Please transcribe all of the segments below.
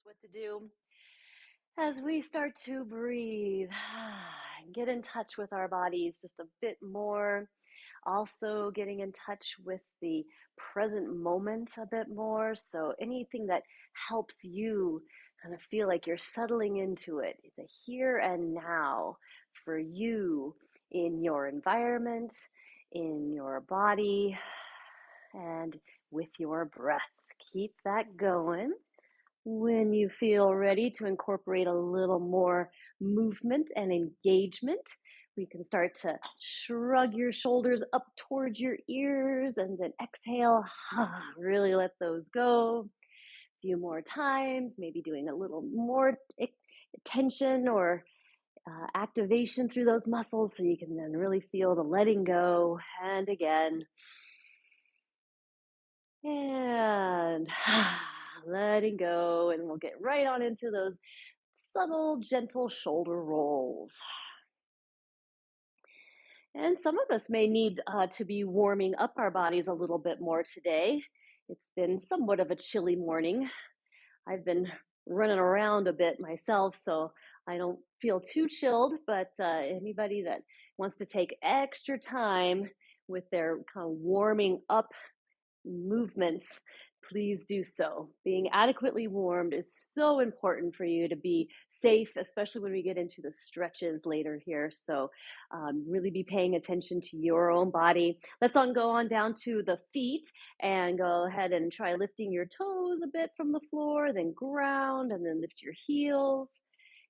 what to do as we start to breathe and get in touch with our bodies just a bit more. Also, getting in touch with the present moment a bit more. So, anything that helps you kind of feel like you're settling into it, the here and now for you in your environment, in your body, and with your breath. Keep that going. When you feel ready to incorporate a little more movement and engagement, we can start to shrug your shoulders up towards your ears and then exhale. Really let those go. A few more times, maybe doing a little more tension or activation through those muscles so you can then really feel the letting go. And again, and letting go, and we'll get right on into those subtle, gentle shoulder rolls. And some of us may need to be warming up our bodies a little bit more today. It's been somewhat of a chilly morning. I've been running around a bit myself, so I don't feel too chilled, but anybody that wants to take extra time with their kind of warming up movements, please do so. Being adequately warmed is so important for you to be safe, especially when we get into the stretches later here. So really be paying attention to your own body. Let's go on down to the feet and go ahead and try lifting your toes a bit from the floor, then ground, and then lift your heels,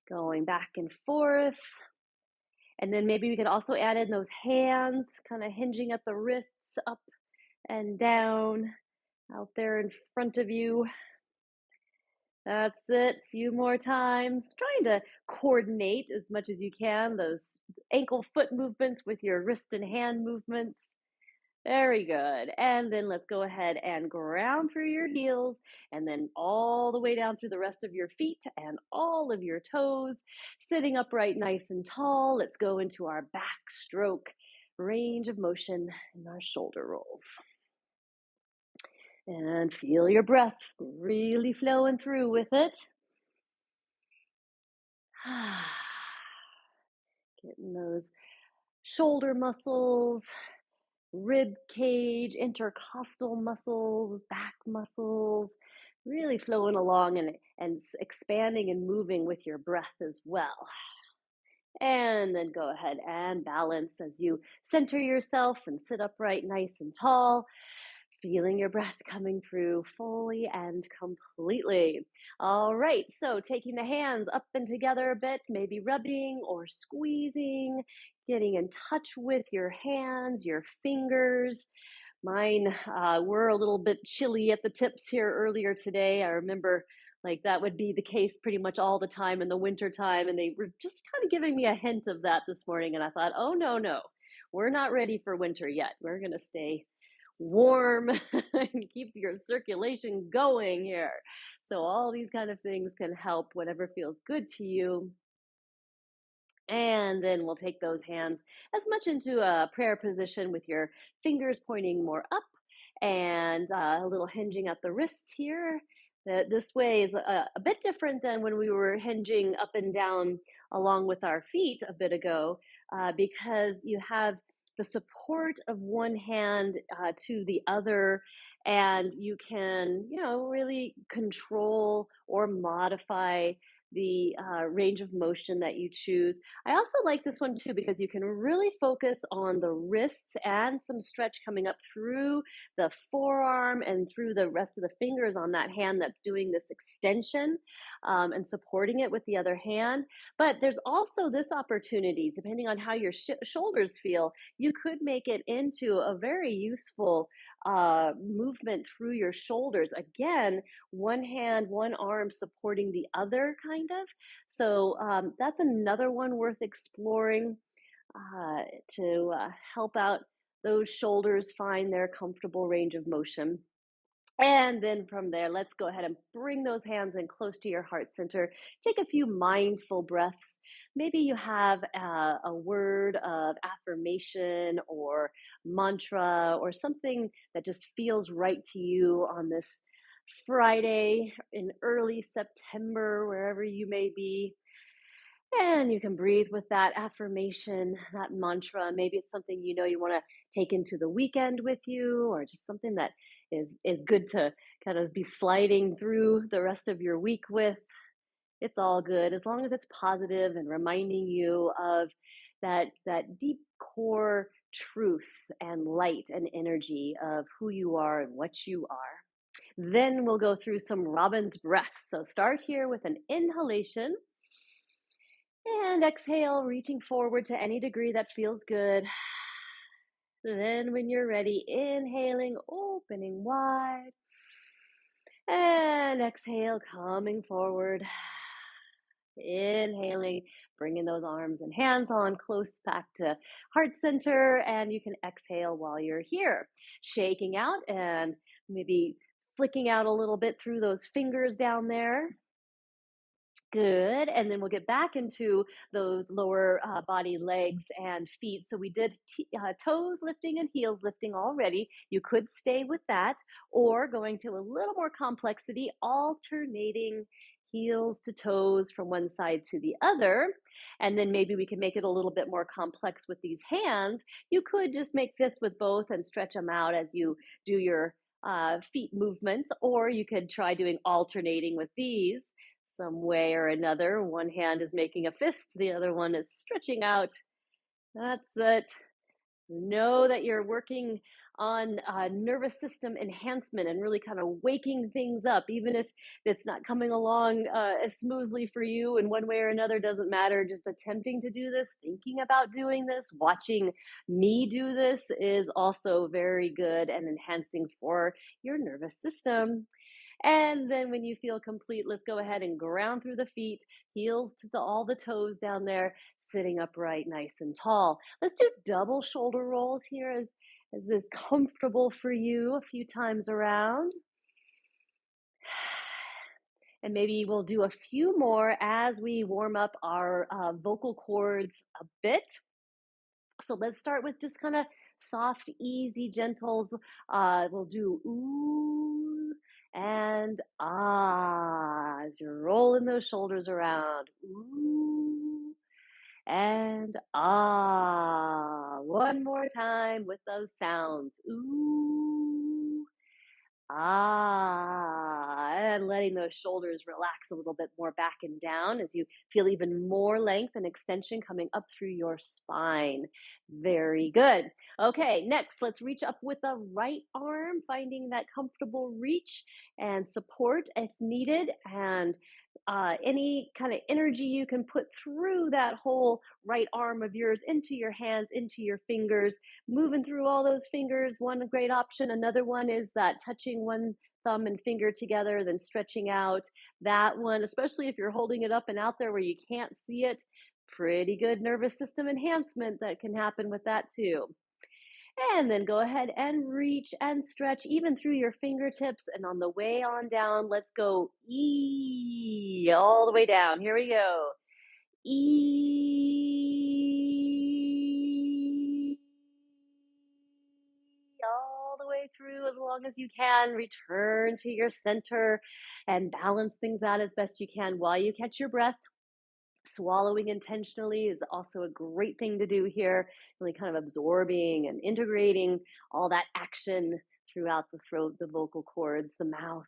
going back and forth. And then maybe we could also add in those hands, kind of hinging at the wrists, up and down, out there in front of you. That's it. A few more times. Trying to coordinate as much as you can those ankle foot movements with your wrist and hand movements. Very good. And then let's go ahead and ground through your heels and then all the way down through the rest of your feet and all of your toes, sitting upright nice and tall. Let's go into our backstroke range of motion in our shoulder rolls. And feel your breath really flowing through with it. Getting those shoulder muscles, rib cage, intercostal muscles, back muscles, really flowing along and expanding and moving with your breath as well. And then go ahead and balance as you center yourself and sit upright nice and tall. Feeling your breath coming through fully and completely. All right, so taking the hands up and together a bit, maybe rubbing or squeezing, getting in touch with your hands, your fingers. Mine were a little bit chilly at the tips here earlier today. I remember like that would be the case pretty much all the time in the winter time, and they were just kind of giving me a hint of that this morning, and I thought, oh no, no, we're not ready for winter yet. We're gonna stay warm and keep your circulation going here. So all these kind of things can help, whatever feels good to you. And then we'll take those hands as much into a prayer position with your fingers pointing more up and a little hinging at the wrists here. This way is a bit different than when we were hinging up and down along with our feet a bit ago, because you have the support of one hand to the other, and you can, really control or modify the range of motion that you choose. I also like this one too because you can really focus on the wrists and some stretch coming up through the forearm and through the rest of the fingers on that hand that's doing this extension, and supporting it with the other hand. But there's also this opportunity, depending on how your shoulders feel, you could make it into a very useful movement through your shoulders. Again, one hand, one arm supporting the other, kind of. So that's another one worth exploring to help out those shoulders find their comfortable range of motion. And then from there, let's go ahead and bring those hands in close to your heart center. Take a few mindful breaths. Maybe you have a word of affirmation or mantra or something that just feels right to you on this Friday in early September, wherever you may be. And you can breathe with that affirmation, that mantra. Maybe it's something you know you want to take into the weekend with you, or just something that is good to kind of be sliding through the rest of your week with. It's all good as long as it's positive and reminding you of that deep core truth and light and energy of who you are and what you are. Then we'll go through some Robin's breath. So start here with an inhalation and exhale, reaching forward to any degree that feels good. Then when you're ready, inhaling, opening wide, and exhale, coming forward. Inhaling, bringing those arms and hands on close back to heart center, and you can exhale while you're here. Shaking out and maybe flicking out a little bit through those fingers down there. Good. And then we'll get back into those lower body, legs and feet. So we did toes lifting and heels lifting already. You could stay with that, or going to a little more complexity, alternating heels to toes from one side to the other. And then maybe we can make it a little bit more complex with these hands. You could just make this with both and stretch them out as you do your feet movements, or you could try doing alternating with these some way or another. One hand is making a fist, the other one is stretching out. That's it. Know that you're working on nervous system enhancement and really kind of waking things up, even if it's not coming along as smoothly for you in one way or another, doesn't matter. Just attempting to do this, thinking about doing this, watching me do this is also very good and enhancing for your nervous system. And then when you feel complete, let's go ahead and ground through the feet, heels to all the toes down there, sitting upright, nice and tall. Let's do double shoulder rolls here as is comfortable for you a few times around. And maybe we'll do a few more as we warm up our vocal cords a bit. So let's start with just kind of soft, easy, gentles. We'll do ooh and ah as you're rolling those shoulders around. Ooh and ah. One more time with those sounds. Ooh, ah, and letting those shoulders relax a little bit more back and down as you feel even more length and extension coming up through your spine. Very good. Okay, next, let's reach up with the right arm, finding that comfortable reach and support if needed, and any kind of energy you can put through that whole right arm of yours into your hands, into your fingers, moving through all those fingers. One great option. Another one is that touching one thumb and finger together, then stretching out. That one, especially if you're holding it up and out there where you can't see it, pretty good nervous system enhancement that can happen with that too. And then go ahead and reach and stretch even through your fingertips. And on the way on down, let's go E all the way down. Here we go. E all the way through as long as you can. Return to your center and balance things out as best you can while you catch your breath. Swallowing intentionally is also a great thing to do here, really kind of absorbing and integrating all that action throughout the throat, the vocal cords, the mouth,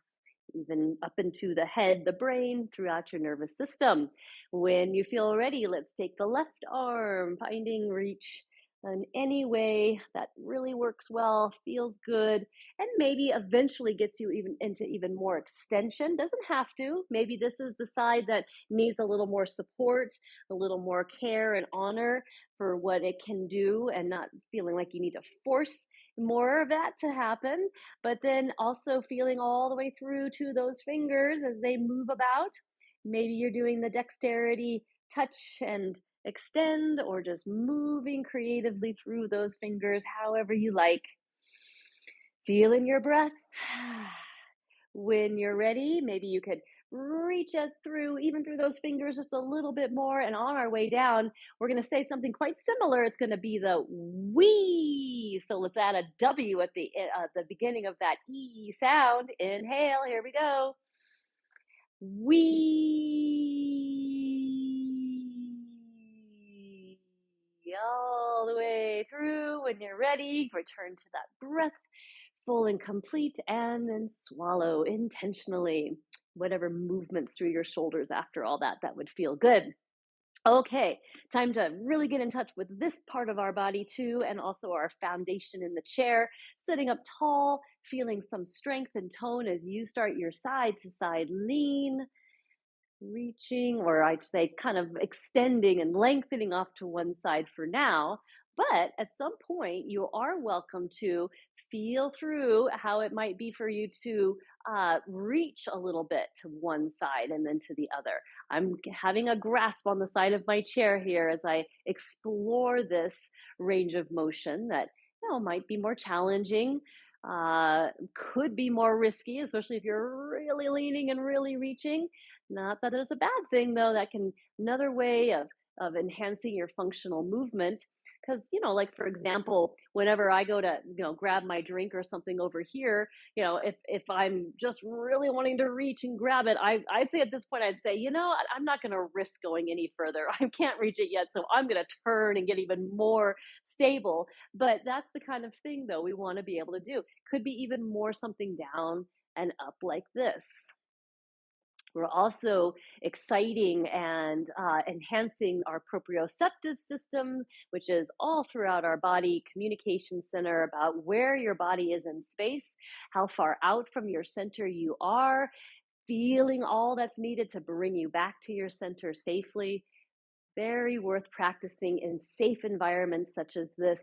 even up into the head, the brain, throughout your nervous system. When you feel ready, let's take the left arm, finding reach in any way that really works well, feels good, and maybe eventually gets you even into even more extension. Doesn't have to. Maybe this is the side that needs a little more support, a little more care and honor for what it can do, and not feeling like you need to force more of that to happen. But then also feeling all the way through to those fingers as they move about. Maybe you're doing the dexterity touch and extend, or just moving creatively through those fingers, however you like. Feeling your breath. When you're ready, maybe you could reach it through, even through those fingers, just a little bit more. And on our way down, we're going to say something quite similar. It's going to be the wee. So let's add a W at the beginning of that E sound. Inhale, here we go. Wee. All the way through. When you're ready, return to that breath, full and complete, and then swallow intentionally. Whatever movements through your shoulders after all that, that would feel good. Okay, time to really get in touch with this part of our body too, and also our foundation in the chair. Sitting up tall, feeling some strength and tone as you start your side to side lean, reaching, or I'd say kind of extending and lengthening off to one side for now. But at some point, you are welcome to feel through how it might be for you to reach a little bit to one side and then to the other. I'm having a grasp on the side of my chair here as I explore this range of motion that might be more challenging, could be more risky, especially if you're really leaning and really reaching. Not that it's a bad thing though, that can another way of enhancing your functional movement. Because, like for example, whenever I go to, grab my drink or something over here, if I'm just really wanting to reach and grab it, I'd say at this point, I'd say, I'm not going to risk going any further. I can't reach it yet. So I'm going to turn and get even more stable. But that's the kind of thing though we want to be able to do. Could be even more something down and up like this. We're also exciting and enhancing our proprioceptive system, which is all throughout our body, communication center about where your body is in space, how far out from your center you are, feeling all that's needed to bring you back to your center safely. Very worth practicing in safe environments such as this,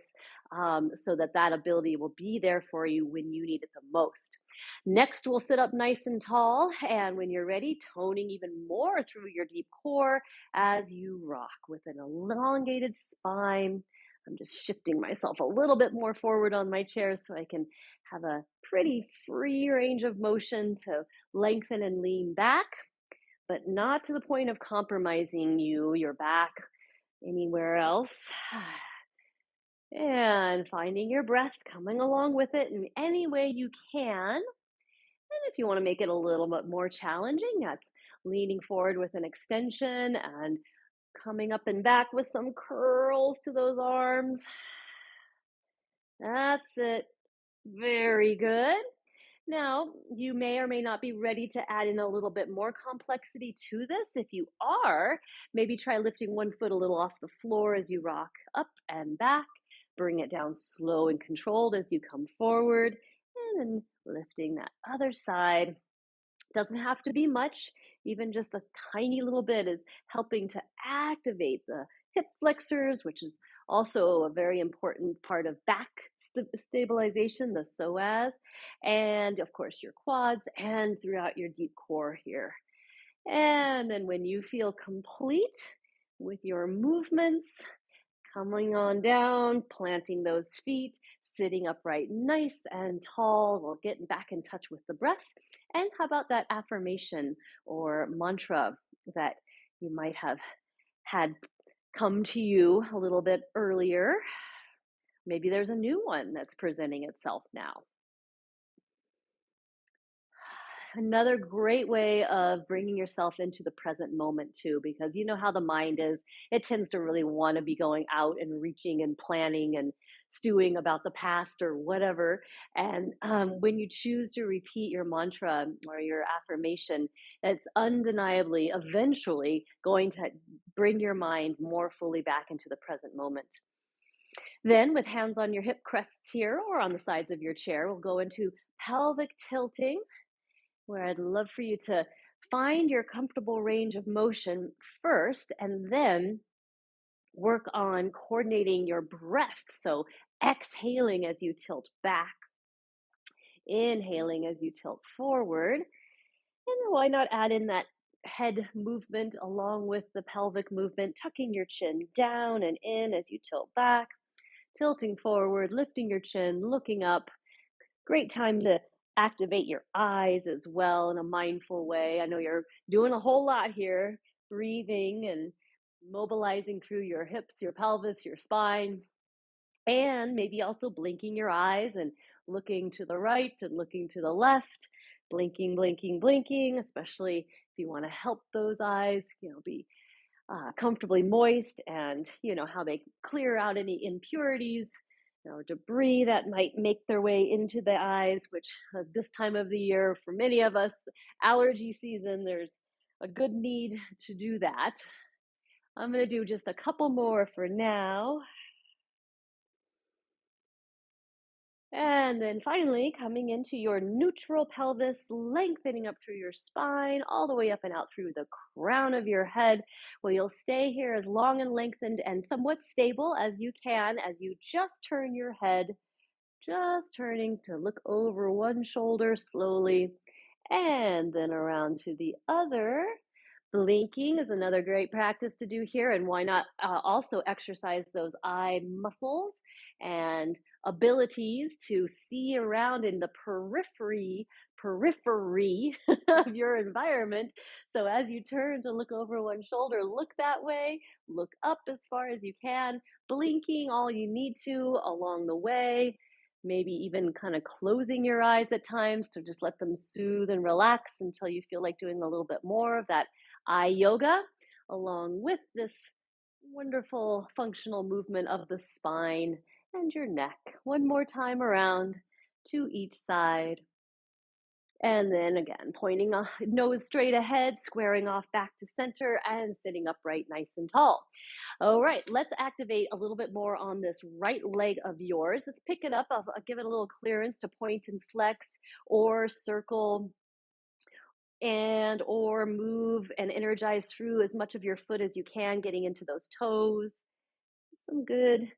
so that ability will be there for you when you need it the most. Next, we'll sit up nice and tall, and when you're ready, toning even more through your deep core as you rock with an elongated spine. I'm just shifting myself a little bit more forward on my chair so I can have a pretty free range of motion to lengthen and lean back, but not to the point of compromising your back, anywhere else. And finding your breath, coming along with it in any way you can. And if you want to make it a little bit more challenging, that's leaning forward with an extension and coming up and back with some curls to those arms. That's it. Very good. Now, you may or may not be ready to add in a little bit more complexity to this. If you are, maybe try lifting one foot a little off the floor as you rock up and back. Bring it down slow and controlled as you come forward, and then lifting that other side. Doesn't have to be much, even just a tiny little bit is helping to activate the hip flexors, which is also a very important part of back stabilization, the psoas, and of course your quads and throughout your deep core here. And then when you feel complete with your movements, coming on down, planting those feet, sitting upright nice and tall. We'll get back in touch with the breath. And how about that affirmation or mantra that you might have had come to you a little bit earlier? Maybe there's a new one that's presenting itself now. Another great way of bringing yourself into the present moment too, because you know how the mind is. It tends to really want to be going out and reaching and planning and stewing about the past or whatever. And when you choose to repeat your mantra or your affirmation, it's undeniably eventually going to bring your mind more fully back into the present moment. Then, with hands on your hip crests here or on the sides of your chair, we'll go into pelvic tilting, where I'd love for you to find your comfortable range of motion first and then work on coordinating your breath. So, exhaling as you tilt back, inhaling as you tilt forward. And why not add in that head movement along with the pelvic movement, tucking your chin down and in as you tilt back, tilting forward, lifting your chin, looking up. Great time to activate your eyes as well in a mindful way. I know you're doing a whole lot here, breathing and mobilizing through your hips, your pelvis, your spine, and maybe also blinking your eyes and looking to the right and looking to the left, blinking, blinking, blinking, especially if you want to help those eyes, be comfortably moist and how they clear out any impurities, debris that might make their way into the eyes, which this time of the year for many of us, allergy season, there's a good need to do that. I'm going to do just a couple more for now. And then finally, coming into your neutral pelvis, lengthening up through your spine, all the way up and out through the crown of your head. Well, you'll stay here as long and lengthened and somewhat stable as you can as you just turn your head, just turning to look over one shoulder slowly and then around to the other. Blinking is another great practice to do here, and why not also exercise those eye muscles and abilities to see around in the periphery of your environment. So as you turn to look over one shoulder, look that way, look up as far as you can, blinking all you need to along the way, maybe even kind of closing your eyes at times to just let them soothe and relax until you feel like doing a little bit more of that eye yoga, along with this wonderful functional movement of the spine and your neck. One more time around to each side. And then again, pointing a nose straight ahead, squaring off back to center, and sitting upright nice and tall. All right, let's activate a little bit more on this right leg of yours. Let's pick it up. I'll give it a little clearance to point and flex or circle and or move and energize through as much of your foot as you can, getting into those toes. Some good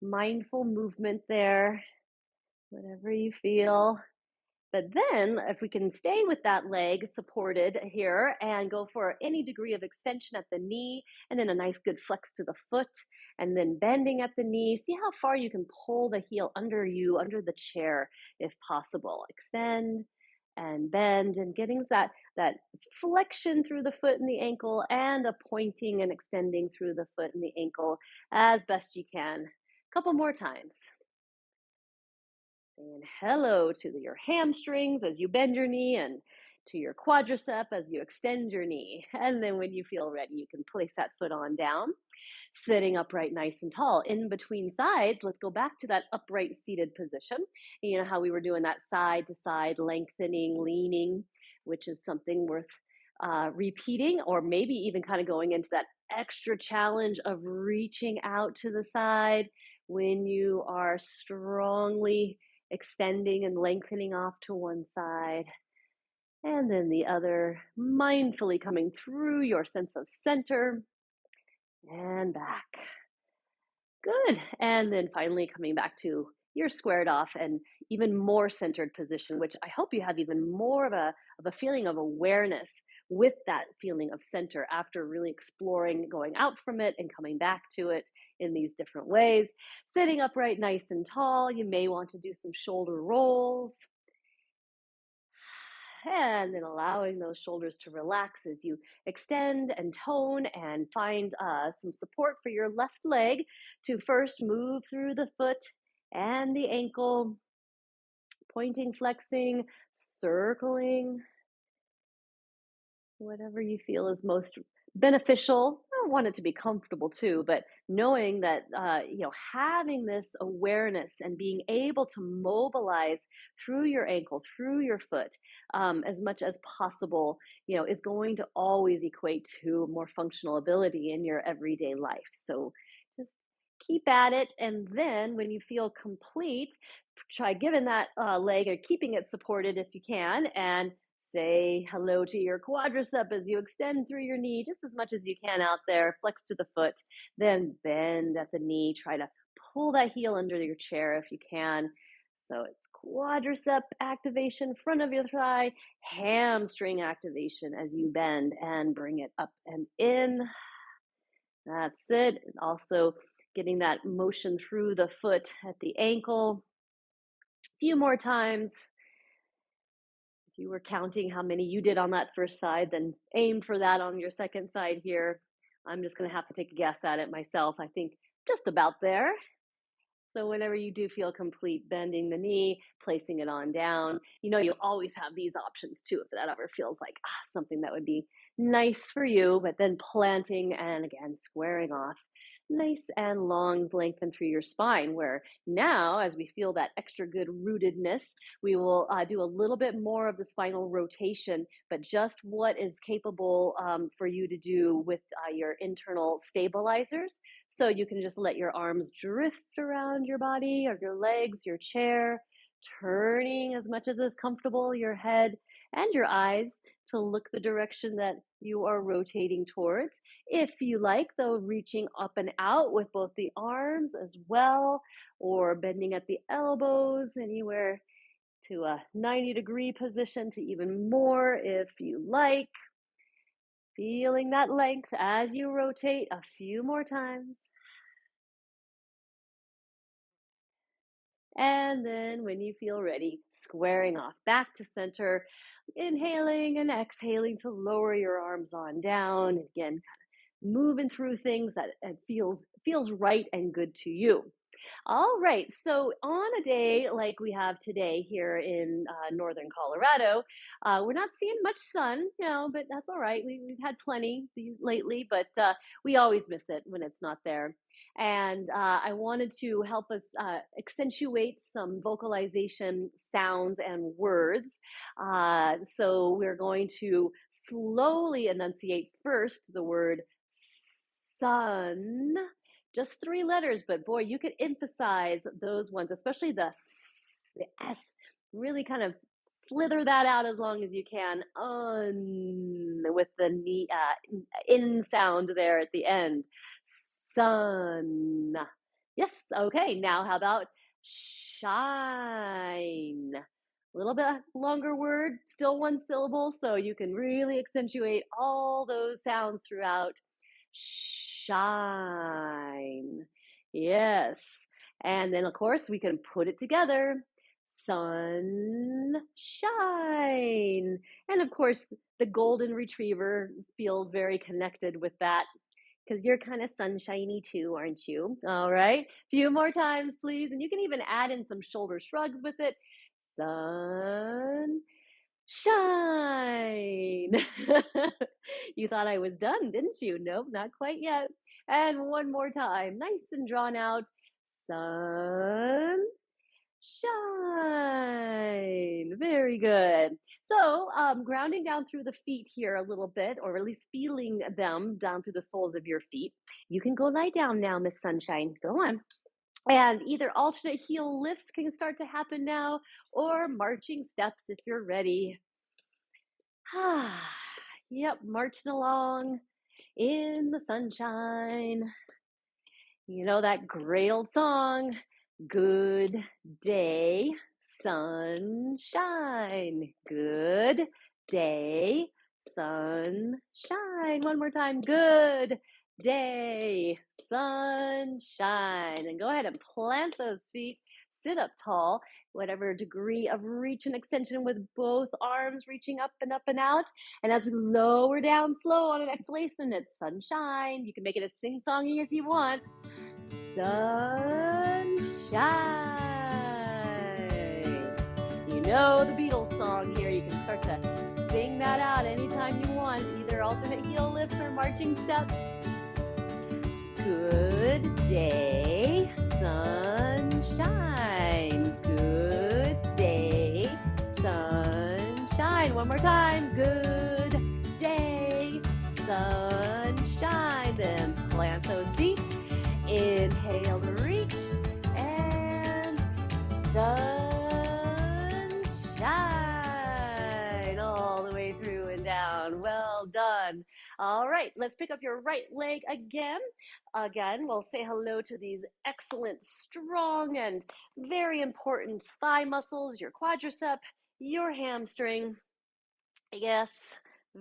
mindful movement there, whatever you feel. But then if we can stay with that leg supported here and go for any degree of extension at the knee, and then a nice good flex to the foot, and then bending at the knee, see how far you can pull the heel under you, under the chair, if possible. Extend and bend and getting that flexion through the foot and the ankle, and a pointing and extending through the foot and the ankle as best you can. A couple more times. Saying hello to your hamstrings as you bend your knee, and to your quadricep as you extend your knee. And then when you feel ready, you can place that foot on down, sitting upright nice and tall. In between sides, let's go back to that upright seated position. You know how we were doing that side to side lengthening, leaning, which is something worth repeating, or maybe even kind of going into that extra challenge of reaching out to the side when you are strongly extending and lengthening off to one side and then the other, mindfully coming through your sense of center and back. Good. And then finally coming back to your squared off and even more centered position, which I hope you have even more of a feeling of awareness with that feeling of center after really exploring going out from it and coming back to it in these different ways. Sitting upright nice and tall, you may want to do some shoulder rolls. And then allowing those shoulders to relax as you extend and tone and find some support for your left leg to first move through the foot and the ankle, pointing, flexing, circling, whatever you feel is most beneficial. I want it to be comfortable too, but knowing that having this awareness and being able to mobilize through your ankle, through your foot, as much as possible, is going to always equate to more functional ability in your everyday life. So just keep at it, and then when you feel complete, try giving that leg or keeping it supported if you can, and say hello to your quadricep as you extend through your knee just as much as you can out there. Flex to the foot, then bend at the knee. Try to pull that heel under your chair if you can. So it's quadricep activation, front of your thigh, hamstring activation as you bend and bring it up and in. That's it. And also getting that motion through the foot at the ankle. A few more times. you were counting how many you did on that first side, then aim for that on your second side here. I'm just going to have to take a guess at it myself. I think just about there. So whenever you do feel complete, bending the knee, placing it on down, you always have these options too, if that ever feels like something that would be nice for you, but then planting and again, squaring off. Nice and long lengthen through your spine, where now, as we feel that extra good rootedness, we will do a little bit more of the spinal rotation, but just what is capable for you to do with your internal stabilizers. So you can just let your arms drift around your body or your legs, your chair, turning as much as is comfortable, your head and your eyes to look the direction that you are rotating towards. If you like, though, reaching up and out with both the arms as well, or bending at the elbows, anywhere to a 90-degree position to even more if you like. Feeling that length as you rotate a few more times. And then when you feel ready, squaring off back to center, inhaling and exhaling to lower your arms on down. Again, moving through things that it feels right and good to you. All right. So on a day like we have today here in northern Colorado, we're not seeing much sun, but that's all right. We've had plenty lately, but we always miss it when it's not there. And I wanted to help us accentuate some vocalization sounds and words. So we're going to slowly enunciate first the word sun, just 3 letters, but boy, you could emphasize those ones, especially the S. Really kind of slither that out as long as you can, with the in sound there at the end. Sun. Yes, okay, now how about shine? A little bit longer word, still one syllable, so you can really accentuate all those sounds throughout. Shine. Yes. And then, of course, we can put it together. Sunshine. And of course, the golden retriever feels very connected with that because you're kind of sunshiny too, aren't you? All right. A few more times, please. And you can even add in some shoulder shrugs with it. Sun shine. You thought I was done, didn't you? Nope, not quite yet. And one more time, nice and drawn out. Sun shine. Very good. So, grounding down through the feet here a little bit, or at least feeling them down through the soles of your feet. You can go lie down now, Miss Sunshine. Go on. And either alternate heel lifts can start to happen now, or marching steps if you're ready. Yep, marching along in the sunshine. You know that great old song, Good Day, Sunshine. Good day, sunshine. One more time, good day, sunshine. And go ahead and plant those feet. Sit up tall, whatever degree of reach and extension with both arms reaching up and out. And as we lower down slow on an exhalation, it's sunshine. You can make it as sing-songy as you want. Sunshine. You know the Beatles song here. You can start to sing that out anytime you want, either alternate heel lifts or marching steps. Good day, sunshine. Good day, sunshine. One more time. Good day, sunshine. Then plant those feet. Inhale to reach and sunshine all the way through and down. Well done. All right, let's pick up your right leg again. Again, we'll say hello to these excellent, strong, and very important thigh muscles, your quadricep, your hamstring. Yes,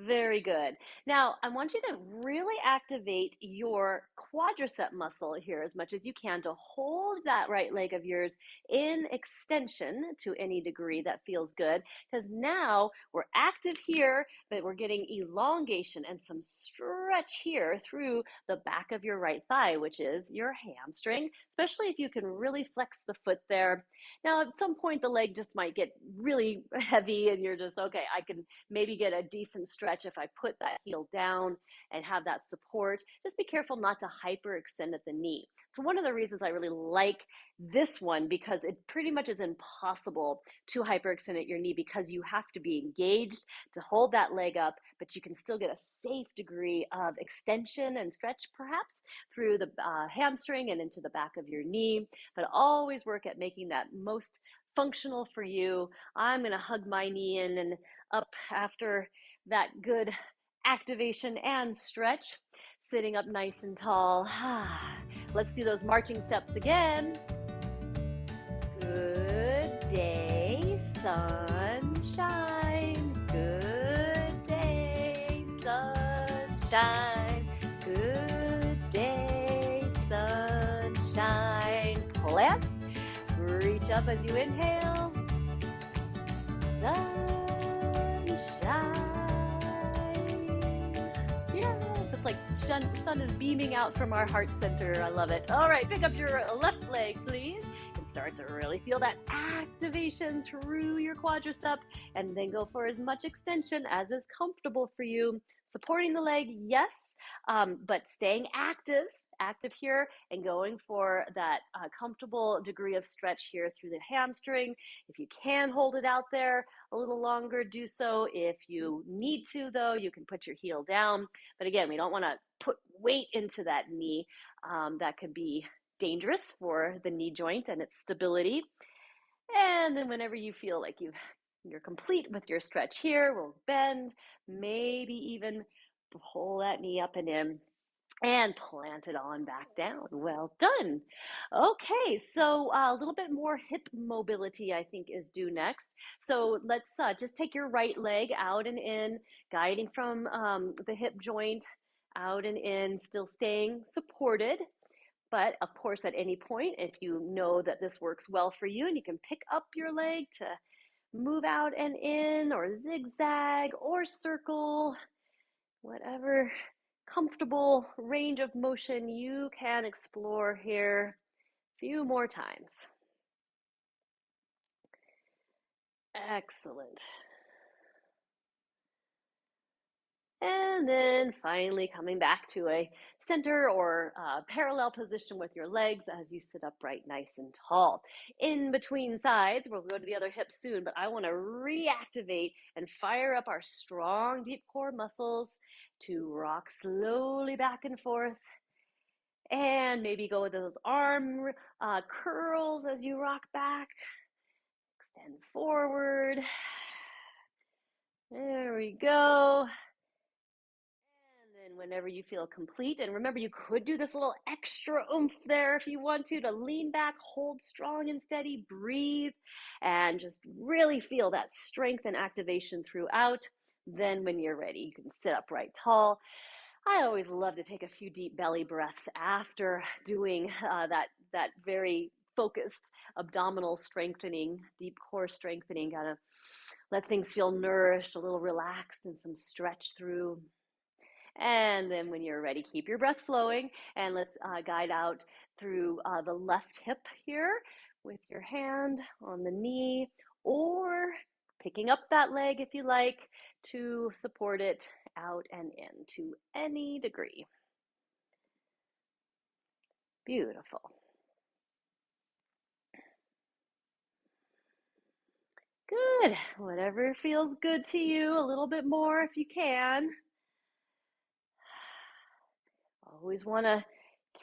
Very good. Now, I want you to really activate your quadricep muscle here as much as you can to hold that right leg of yours in extension to any degree that feels good. Because now we're active here, but we're getting elongation and some stretch here through the back of your right thigh, which is your hamstring, especially if you can really flex the foot there. Now, at some point, the leg just might get really heavy, and you're just, okay, I can maybe get a decent stretch if I put that heel down and have that support. Just be careful not to hyperextend at the knee. So one of the reasons I really like this one, because it pretty much is impossible to hyperextend at your knee because you have to be engaged to hold that leg up, but you can still get a safe degree of extension and stretch perhaps through the hamstring and into the back of your knee. But always work at making that most functional for you. I'm going to hug my knee in and up after that good activation and stretch, sitting up nice and tall. Let's do those marching steps again. Good day, sunshine. Good day, sunshine. Good day, sunshine. Plant. Reach up as you inhale. Sunshine. Yes, it's like sun is beaming out from our heart center. I love it. All right, pick up your left leg, please. And start to really feel that activation through your quadricep. And then go for as much extension as is comfortable for you. Supporting the leg, yes, but staying active here and going for that comfortable degree of stretch here through the hamstring. If you can hold it out there a little longer, do so. If you need to, though, you can put your heel down. But again, we don't want to put weight into that knee. That could be dangerous for the knee joint and its stability. And then whenever you feel like you're complete with your stretch here, we'll bend, maybe even pull that knee up and in and plant it on back down. Well done. Okay, so a little bit more hip mobility, I think, is due next. So let's just take your right leg out and in, guiding from the hip joint out and in, still staying supported. But of course, at any point, if you know that this works well for you and you can pick up your leg to move out and in, or zigzag, or circle, whatever comfortable range of motion you can explore here. A few more times. Excellent. And then finally coming back to a center or parallel position with your legs as you sit upright nice and tall. In between sides, we'll go to the other hip soon, but I want to reactivate and fire up our strong deep core muscles to rock slowly back and forth. And maybe go with those arm curls as you rock back. Extend forward. There we go. And then whenever you feel complete, and remember, you could do this little extra oomph there if you want to lean back, hold strong and steady, breathe, and just really feel that strength and activation throughout. Then when you're ready, you can sit upright tall. I always love to take a few deep belly breaths after doing that very focused abdominal strengthening, deep core strengthening. Gotta let things feel nourished, a little relaxed, and some stretch through. And then when you're ready, keep your breath flowing, and let's guide out through the left hip here with your hand on the knee, or picking up that leg if you like to support it out and in to any degree. Beautiful. Good. Whatever feels good to you, a little bit more if you can. Always want to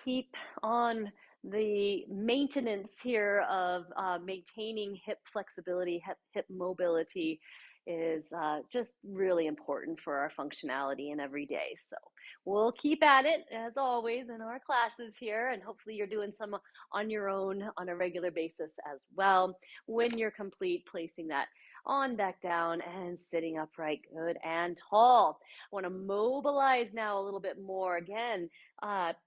keep on the maintenance here of maintaining hip flexibility, hip mobility is just really important for our functionality in every day. So we'll keep at it as always in our classes here, and hopefully you're doing some on your own on a regular basis as well. When you're complete, placing that on back down and sitting upright, good and tall. I want to mobilize now a little bit more. Again,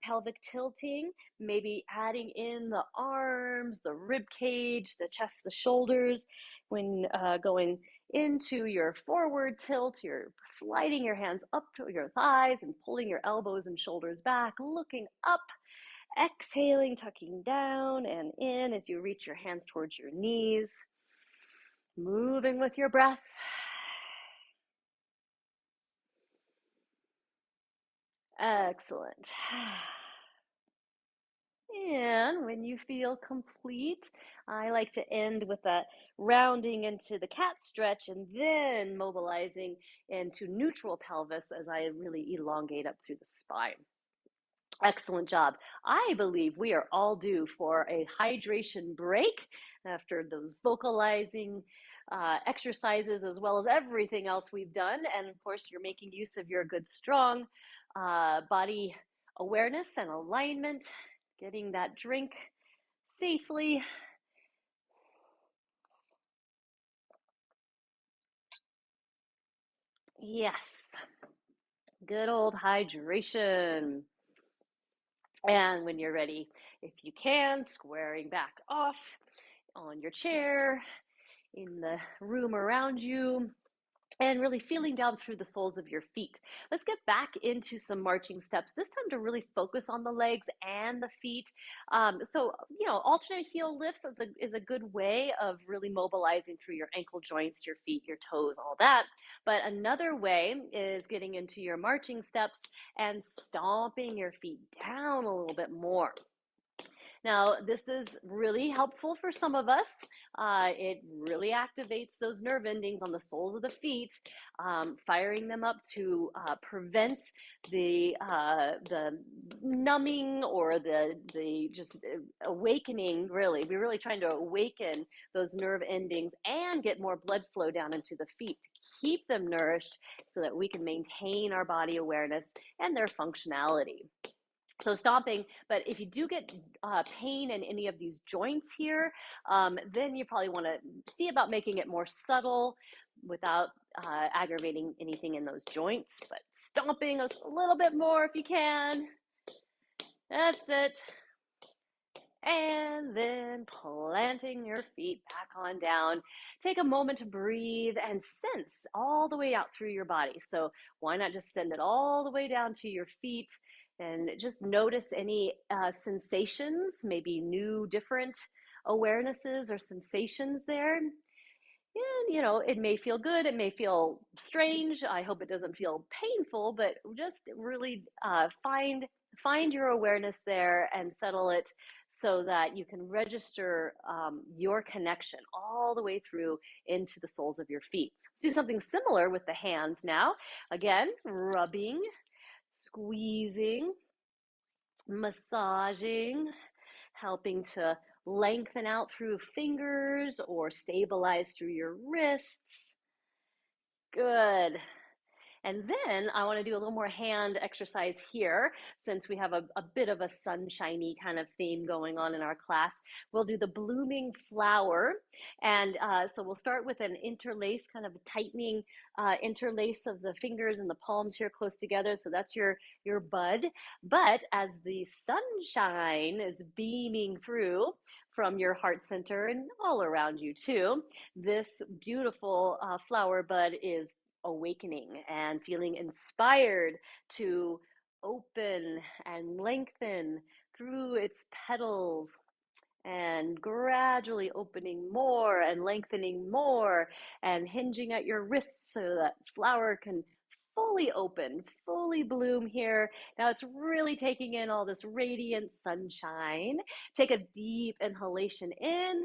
pelvic tilting, maybe adding in the arms, the rib cage, the chest, the shoulders. When going into your forward tilt, you're sliding your hands up to your thighs and pulling your elbows and shoulders back, looking up, exhaling, tucking down and in as you reach your hands towards your knees, moving with your breath. Excellent. And when you feel complete, I like to end with that rounding into the cat stretch and then mobilizing into neutral pelvis as I really elongate up through the spine. Excellent job. I believe we are all due for a hydration break after those vocalizing exercises, as well as everything else we've done. And of course, you're making use of your good, strong body awareness and alignment, getting that drink safely. Yes, good old hydration. And when you're ready, if you can, squaring back off on your chair, in the room around you, and really feeling down through the soles of your feet. Let's get back into some marching steps, this time to really focus on the legs and the feet. Alternate heel lifts is a good way of really mobilizing through your ankle joints, your feet, your toes, all that. But another way is getting into your marching steps and stomping your feet down a little bit more. Now, this is really helpful for some of us. It really activates those nerve endings on the soles of the feet, firing them up to prevent the numbing or the just awakening. Really, we're really trying to awaken those nerve endings and get more blood flow down into the feet to keep them nourished, so that we can maintain our body awareness and their functionality. So stomping, but if you do get pain in any of these joints here, then you probably want to see about making it more subtle without aggravating anything in those joints. But stomping a little bit more if you can. That's it. And then planting your feet back on down. Take a moment to breathe and sense all the way out through your body. So why not just send it all the way down to your feet and just notice any sensations, maybe new, different awarenesses or sensations there. And, it may feel good, it may feel strange. I hope it doesn't feel painful, but just really find your awareness there and settle it so that you can register your connection all the way through into the soles of your feet. Let's do something similar with the hands now. Again, rubbing, squeezing, massaging, helping to lengthen out through fingers or stabilize through your wrists. Good. And then I want to do a little more hand exercise here, since we have a bit of a sunshiny kind of theme going on in our class. We'll do the blooming flower. And so we'll start with an interlace, kind of a tightening interlace of the fingers and the palms here close together. So that's your bud. But as the sunshine is beaming through from your heart center and all around you too, this beautiful flower bud is awakening and feeling inspired to open and lengthen through its petals, and gradually opening more and lengthening more and hinging at your wrists so that flower can fully open, fully bloom here. Now it's really taking in all this radiant sunshine. Take a deep inhalation in.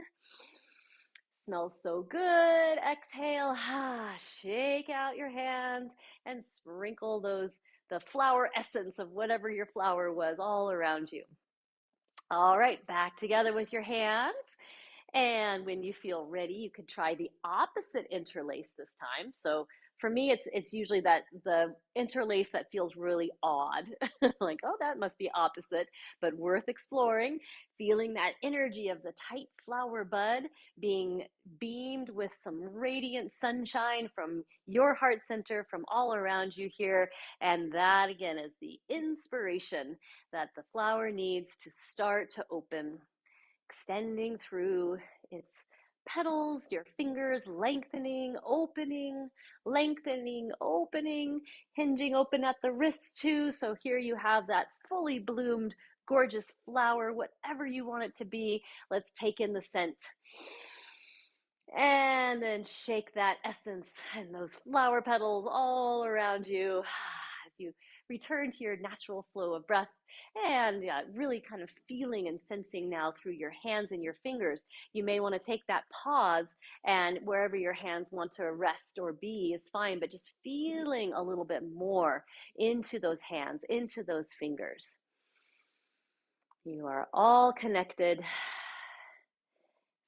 Smells so good. Exhale. Shake out your hands and sprinkle the flower essence of whatever your flower was all around you. All right, back together with your hands. And when you feel ready, you could try the opposite interlace this time. So For me, it's usually that the interlace that feels really odd, like, oh, that must be opposite, but worth exploring. Feeling that energy of the tight flower bud being beamed with some radiant sunshine from your heart center, from all around you here. And that again is the inspiration that the flower needs to start to open, extending through its petals, your fingers lengthening, opening, lengthening, opening, hinging open at the wrists too. So here you have that fully bloomed, gorgeous flower, whatever you want it to be. Let's take in the scent. And then shake that essence and those flower petals all around you as you return to your natural flow of breath, and really kind of feeling and sensing now through your hands and your fingers. You may want to take that pause, and wherever your hands want to rest or be is fine, but just feeling a little bit more into those hands, into those fingers. You are all connected.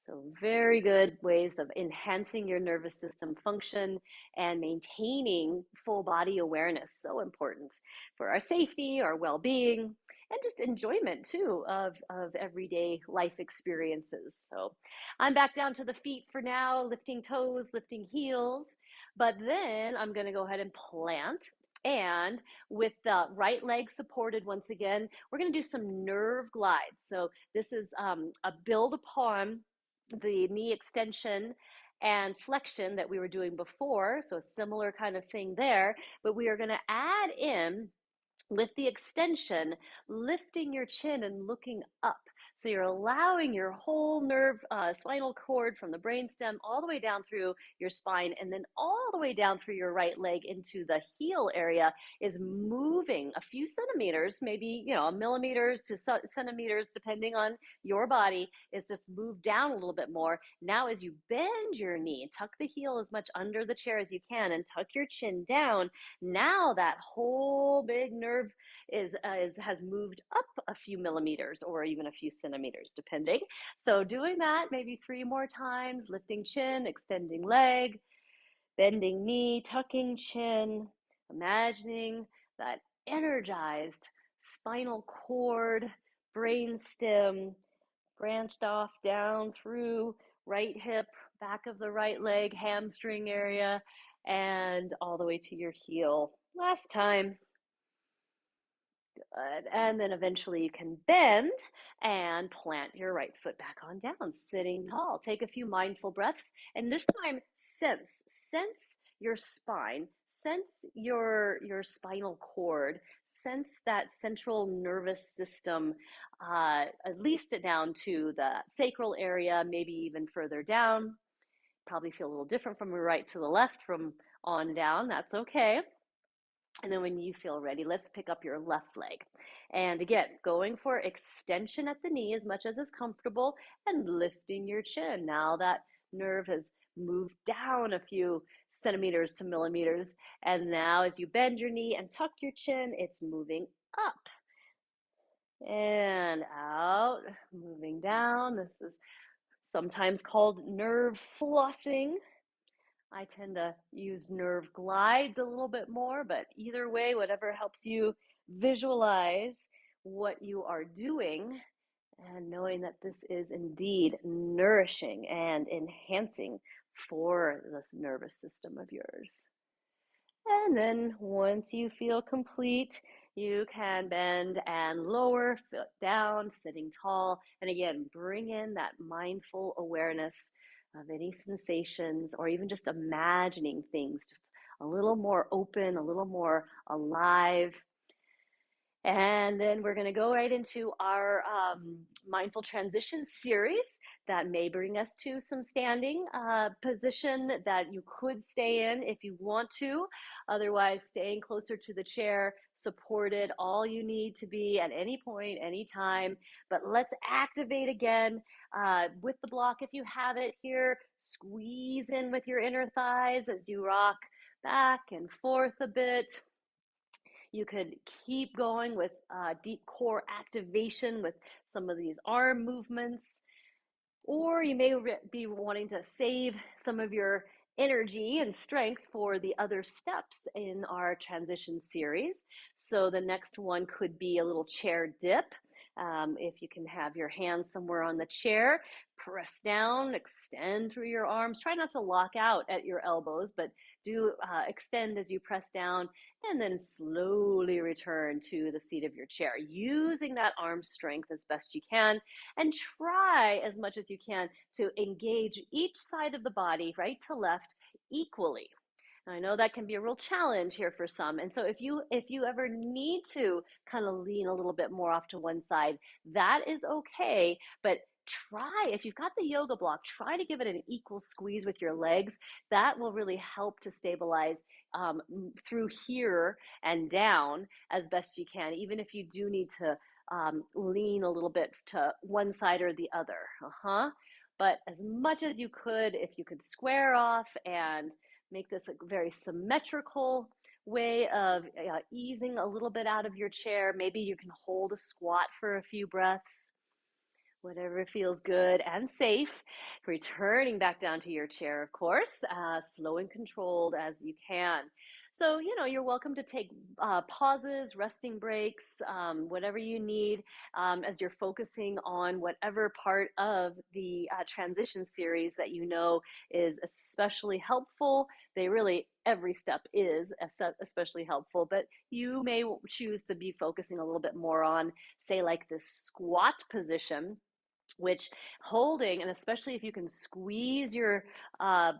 So very good ways of enhancing your nervous system function and maintaining full body awareness. So important for our safety, our well-being, and just enjoyment too of everyday life experiences. So I'm back down to the feet for now, lifting toes, lifting heels, but then I'm going to go ahead and plant. And with the right leg supported once again, we're going to do some nerve glides. So this is a build upon the knee extension and flexion that we were doing before. So a similar kind of thing there, but we are going to add in with the extension, lifting your chin and looking up. So you're allowing your whole spinal cord from the brainstem all the way down through your spine, and then all the way down through your right leg into the heel area is moving a few centimeters, maybe, a millimeters to centimeters, depending on your body, is just move down a little bit more. Now, as you bend your knee, tuck the heel as much under the chair as you can and tuck your chin down. Now that whole big nerve has moved up a few millimeters or even a few centimeters, depending. So doing that maybe 3 more times, lifting chin, extending leg, bending knee, tucking chin, imagining that energized spinal cord, brain stem, branched off down through right hip, back of the right leg, hamstring area, and all the way to your heel. Last time. Good. And then eventually you can bend and plant your right foot back on down, sitting tall. Take a few mindful breaths, and this time sense your spine, sense your spinal cord, sense that central nervous system, at least down to the sacral area, maybe even further down. Probably feel a little different from the right to the left, from on down. That's okay. And then when you feel ready, let's pick up your left leg. And again, going for extension at the knee as much as is comfortable and lifting your chin. Now that nerve has moved down a few centimeters to millimeters. And now as you bend your knee and tuck your chin, it's moving up and out, moving down. This is sometimes called nerve flossing. I tend to use nerve glides a little bit more, but either way, whatever helps you visualize what you are doing and knowing that this is indeed nourishing and enhancing for this nervous system of yours. And then once you feel complete, you can bend and lower, foot down, sitting tall. And again, bring in that mindful awareness of any sensations or even just imagining things just a little more open, a little more alive. And then we're going to go right into our mindful transition series that may bring us to some standing position that you could stay in if you want to. Otherwise, staying closer to the chair, supported, all you need to be at any point, anytime. But let's activate again with the block if you have it here. Squeeze in with your inner thighs as you rock back and forth a bit. You could keep going with deep core activation with some of these arm movements, or you may be wanting to save some of your energy and strength for the other steps in our transition series. So the next one could be a little chair dip. If you can have your hands somewhere on the chair, press down, extend through your arms. Try not to lock out at your elbows, but do extend as you press down, and then slowly return to the seat of your chair, using that arm strength as best you can. And try as much as you can to engage each side of the body, right to left, equally. I know that can be a real challenge here for some. And so if you ever need to kind of lean a little bit more off to one side, that is okay. But try, if you've got the yoga block, try to give it an equal squeeze with your legs. That will really help to stabilize through here and down as best you can, even if you do need to lean a little bit to one side or the other. But as much as you could, if you could square off and make this a very symmetrical way of easing a little bit out of your chair. Maybe you can hold a squat for a few breaths, whatever feels good and safe. Returning back down to your chair, of course, slow and controlled as you can. So, you're welcome to take pauses, resting breaks, whatever you need as you're focusing on whatever part of the transition series that you know is especially helpful. They really, every step is especially helpful, but you may choose to be focusing a little bit more on, say, like this squat position, which holding, and especially if you can squeeze your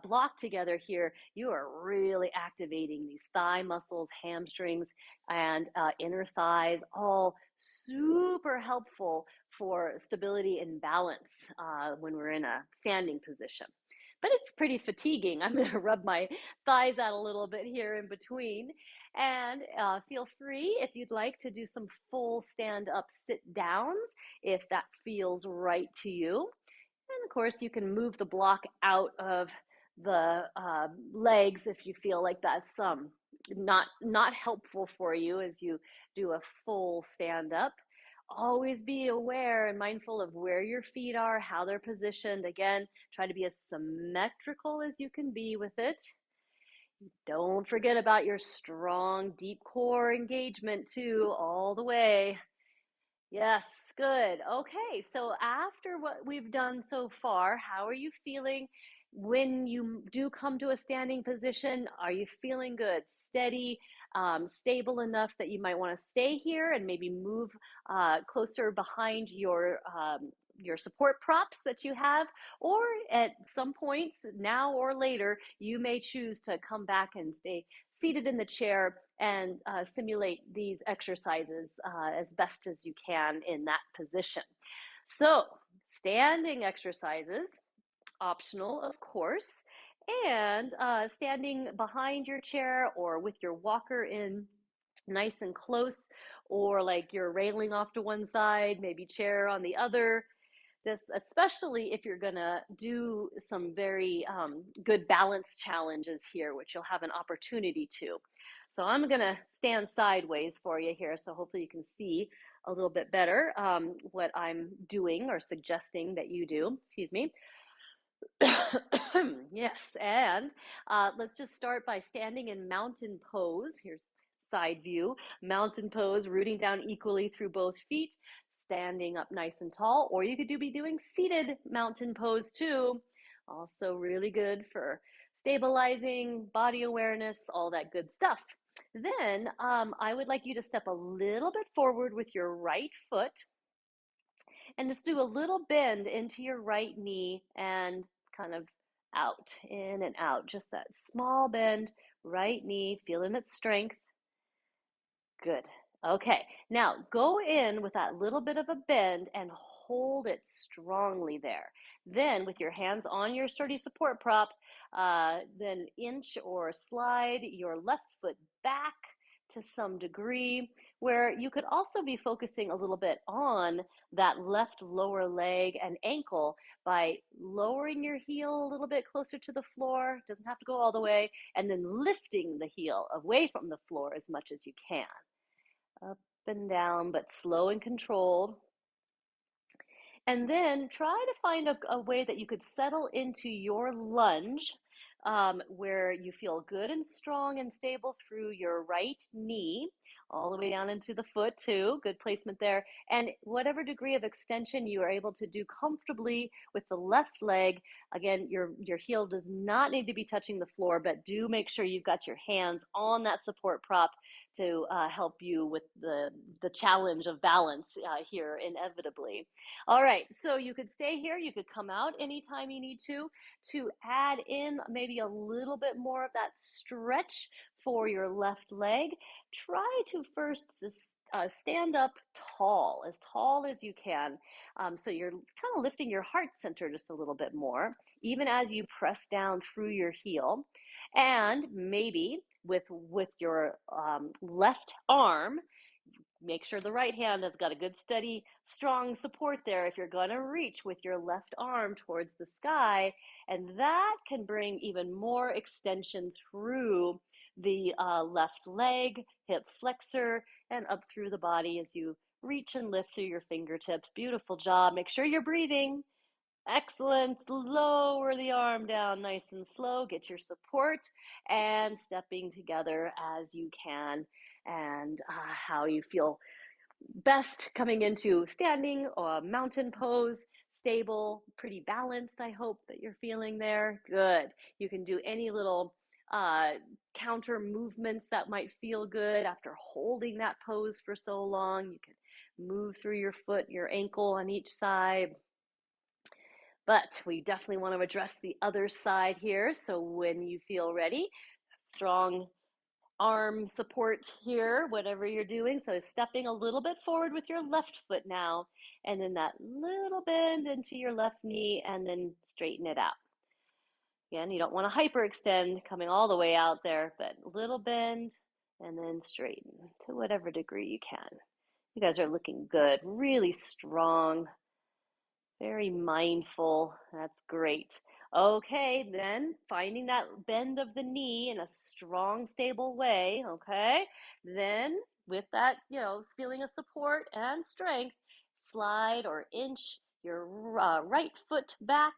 block together here, you are really activating these thigh muscles, hamstrings, and inner thighs, all super helpful for stability and balance when we're in a standing position. But it's pretty fatiguing. I'm going to rub my thighs out a little bit here in between. And feel free, if you'd like, to do some full stand up sit downs if that feels right to you. And of course, you can move the block out of the legs if you feel like that's not helpful for you as you do a full stand up. Always be aware and mindful of where your feet are, how they're positioned. Again, try to be as symmetrical as you can be with it. Don't forget about your strong, deep core engagement too, all the way. Yes, good. Okay, so after what we've done so far, how are you feeling when you do come to a standing position? Are you feeling good, steady, stable enough that you might want to stay here and maybe move closer behind your support props that you have? Or at some points, now or later, you may choose to come back and stay seated in the chair and simulate these exercises as best as you can in that position. So, standing exercises, optional, of course, and standing behind your chair or with your walker in nice and close, or like you're railing off to one side, maybe chair on the other. This, especially if you're gonna do some very good balance challenges here, which you'll have an opportunity to. So I'm gonna stand sideways for you here, so hopefully you can see a little bit better what I'm doing or suggesting that you do. Excuse me. Yes, and let's just start by standing in mountain pose. Here's side view, mountain pose, rooting down equally through both feet, standing up nice and tall, or you could be doing seated mountain pose too. Also really good for stabilizing body awareness, all that good stuff. Then I would like you to step a little bit forward with your right foot and just do a little bend into your right knee and kind of out, in and out. Just that small bend, right knee, feeling its strength. Good. Okay, now go in with that little bit of a bend and hold it strongly there. Then, with your hands on your sturdy support prop, then inch or slide your left foot back to some degree, where you could also be focusing a little bit on that left lower leg and ankle by lowering your heel a little bit closer to the floor. Doesn't have to go all the way, and then lifting the heel away from the floor as much as you can. Up and down, but slow and controlled. And then try to find a way that you could settle into your lunge where you feel good and strong and stable through your right knee, all the way down into the foot too. Good placement there. And whatever degree of extension you are able to do comfortably with the left leg. Again, your heel does not need to be touching the floor, but do make sure you've got your hands on that support prop to help you with the challenge of balance here inevitably. All right, so you could stay here. You could come out anytime you need to add in maybe a little bit more of that stretch for your left leg. Try to first stand up tall as you can. So you're kind of lifting your heart center just a little bit more, even as you press down through your heel. And maybe with your left arm, make sure the right hand has got a good, steady, strong support there if you're going to reach with your left arm towards the sky. And that can bring even more extension through the left leg, hip flexor, and up through the body as you reach and lift through your fingertips. Beautiful job. Make sure you're breathing. Excellent. Lower the arm down nice and slow. Get your support and stepping together as you can, and how you feel best coming into standing or mountain pose. Stable, pretty balanced. I hope that you're feeling there. Good. You can do any little uh, counter movements that might feel good after holding that pose for so long. You can move through your foot, your ankle on each side. But we definitely want to address the other side here. So when you feel ready, strong arm support here, whatever you're doing. So stepping a little bit forward with your left foot now, and then that little bend into your left knee, and then straighten it out. Again, you don't want to hyperextend coming all the way out there, but little bend and then straighten to whatever degree you can. You guys are looking good, really strong. Very mindful. That's great. Okay, then finding that bend of the knee in a strong, stable way. Okay, then with that, feeling of support and strength, slide or inch your right foot back,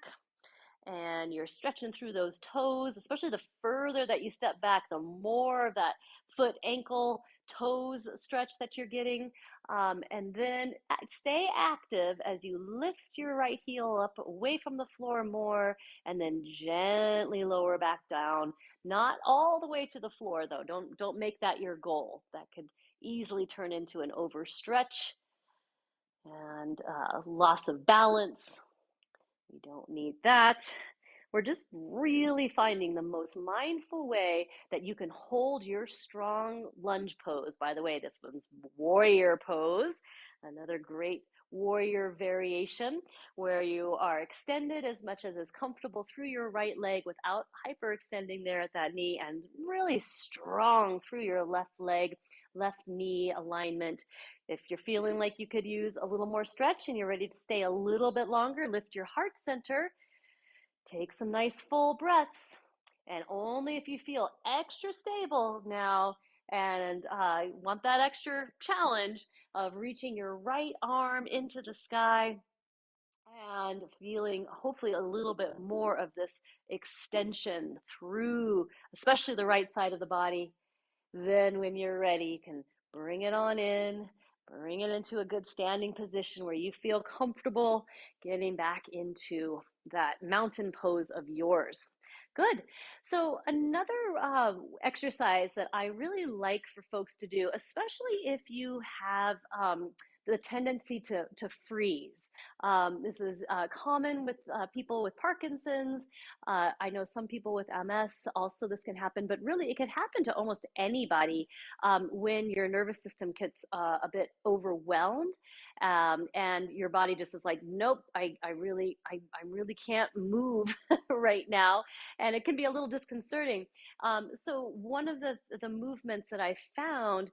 and you're stretching through those toes, especially the further that you step back, the more of that foot, ankle, toes stretch that you're getting. And then stay active as you lift your right heel up away from the floor more, and then gently lower back down. Not all the way to the floor though. Don't make that your goal. That could easily turn into an overstretch and loss of balance. We don't need that. We're just really finding the most mindful way that you can hold your strong lunge pose. By the way, this one's warrior pose, another great warrior variation where you are extended as much as is comfortable through your right leg without hyperextending there at that knee, and really strong through your left leg, left knee alignment. If you're feeling like you could use a little more stretch and you're ready to stay a little bit longer, lift your heart center. Take some nice full breaths, and only if you feel extra stable now and want that extra challenge of reaching your right arm into the sky and feeling hopefully a little bit more of this extension through, especially the right side of the body. Then when you're ready, you can bring it on in, bring it into a good standing position where you feel comfortable getting back into that mountain pose of yours. Good. So another exercise that I really like for folks to do, especially if you have the tendency to freeze. This is common with people with Parkinson's. I know some people with MS also this can happen, but really it could happen to almost anybody when your nervous system gets a bit overwhelmed, and your body just is like, nope, I really can't move right now, and it can be a little disconcerting. So one of the movements that I found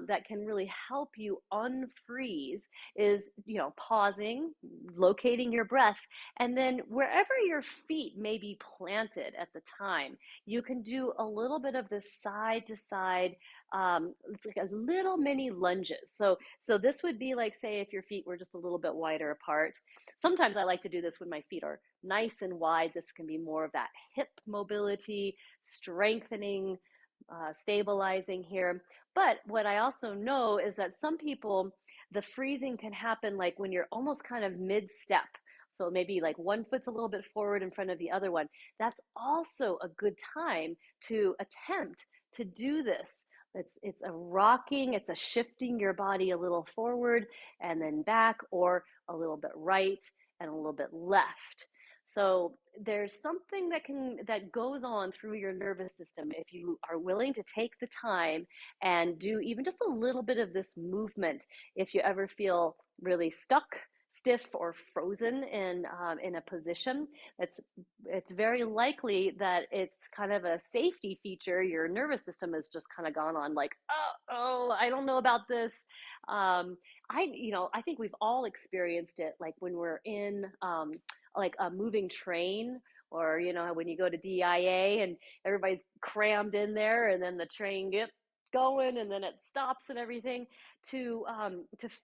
that can really help you unfreeze is, pausing, locating your breath, and then wherever your feet may be planted at the time, you can do a little bit of this side to side. It's like a little mini lunges. So this would be like, say, if your feet were just a little bit wider apart. Sometimes I like to do this when my feet are nice and wide. This can be more of that hip mobility, strengthening, stabilizing here. But what I also know is that some people, the freezing can happen like when you're almost kind of mid step. So maybe like one foot's a little bit forward in front of the other one. That's also a good time to attempt to do this. It's a rocking, it's a shifting your body a little forward and then back, or a little bit right and a little bit left. So there's something that goes on through your nervous system if you are willing to take the time and do even just a little bit of this movement. If you ever feel really stuck, stiff, or frozen in a position, it's very likely that it's kind of a safety feature. Your nervous system has just kind of gone on like, oh, I don't know about this. I think we've all experienced it, like when we're in like a moving train, or when you go to DIA and everybody's crammed in there, and then the train gets going and then it stops and everything. To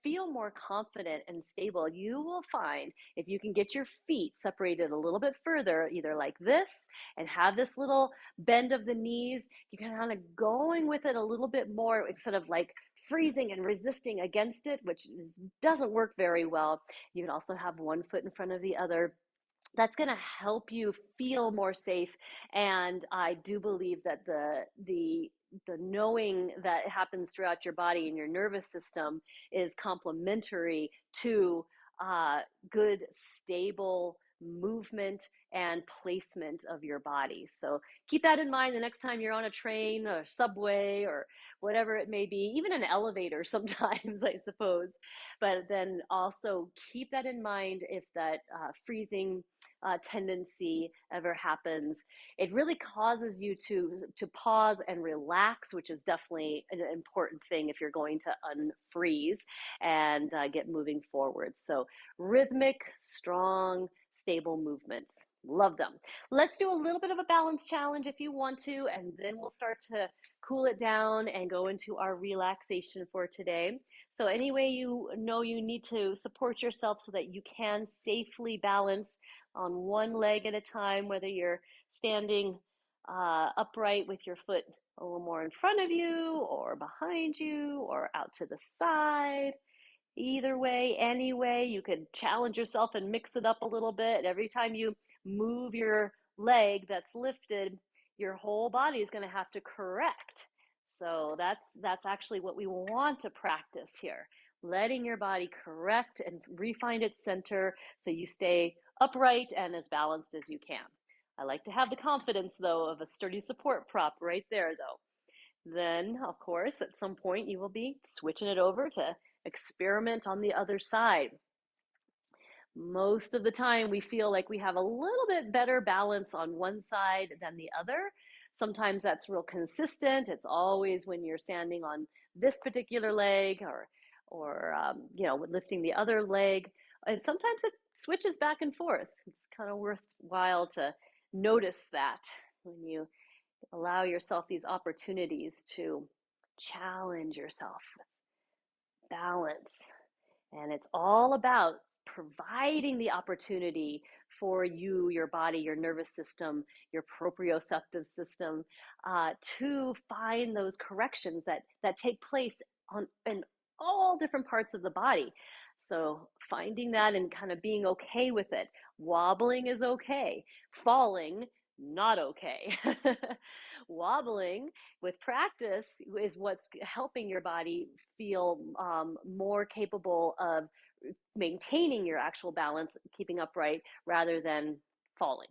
feel more confident and stable, you will find if you can get your feet separated a little bit further, either like this, and have this little bend of the knees, you can kind of going with it a little bit more instead of like freezing and resisting against it, which doesn't work very well. You can also have one foot in front of the other. That's going to help you feel more safe. And I do believe that the knowing that happens throughout your body and your nervous system is complementary to good, stable movement and placement of your body. So keep that in mind the next time you're on a train or subway or whatever it may be, even an elevator sometimes, I suppose. But then also keep that in mind if that freezing tendency ever happens. It really causes you to pause and relax, which is definitely an important thing if you're going to unfreeze and get moving forward. So rhythmic, strong, stable movements. Love them. Let's do a little bit of a balance challenge if you want to, and then we'll start to cool it down and go into our relaxation for today. So any way you know you need to support yourself so that you can safely balance on one leg at a time, whether you're standing upright with your foot a little more in front of you or behind you or out to the side. Either way, any way, you could challenge yourself and mix it up a little bit. Every time you move your leg that's lifted, your whole body is going to have to correct. So that's actually what we want to practice here. Letting your body correct and refine its center so you stay upright and as balanced as you can. I like to have the confidence, though, of a sturdy support prop right there, though. Then, of course, at some point you will be switching it over to experiment on the other side. Most of the time, we feel like we have a little bit better balance on one side than the other. Sometimes that's real consistent. It's always when you're standing on this particular leg, or lifting the other leg. And sometimes it switches back and forth. It's kind of worthwhile to notice that when you allow yourself these opportunities to challenge yourself with balance. And it's all about providing the opportunity for you, your body, your nervous system, your proprioceptive system, to find those corrections that take place in all different parts of the body. So finding that and kind of being okay with it. Wobbling is okay. Falling, not okay. Wobbling with practice is what's helping your body feel more capable of maintaining your actual balance, keeping upright rather than falling.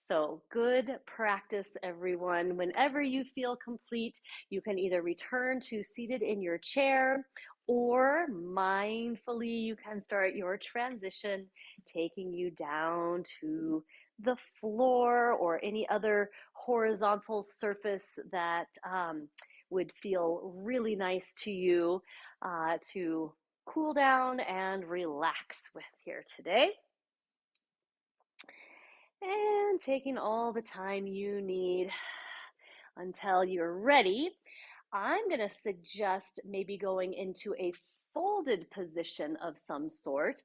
So good practice, everyone. Whenever you feel complete, you can either return to seated in your chair, or mindfully you can start your transition, taking you down to the floor or any other horizontal surface that would feel really nice to you to cool down and relax with here today. And taking all the time you need until you're ready, I'm going to suggest maybe going into a folded position of some sort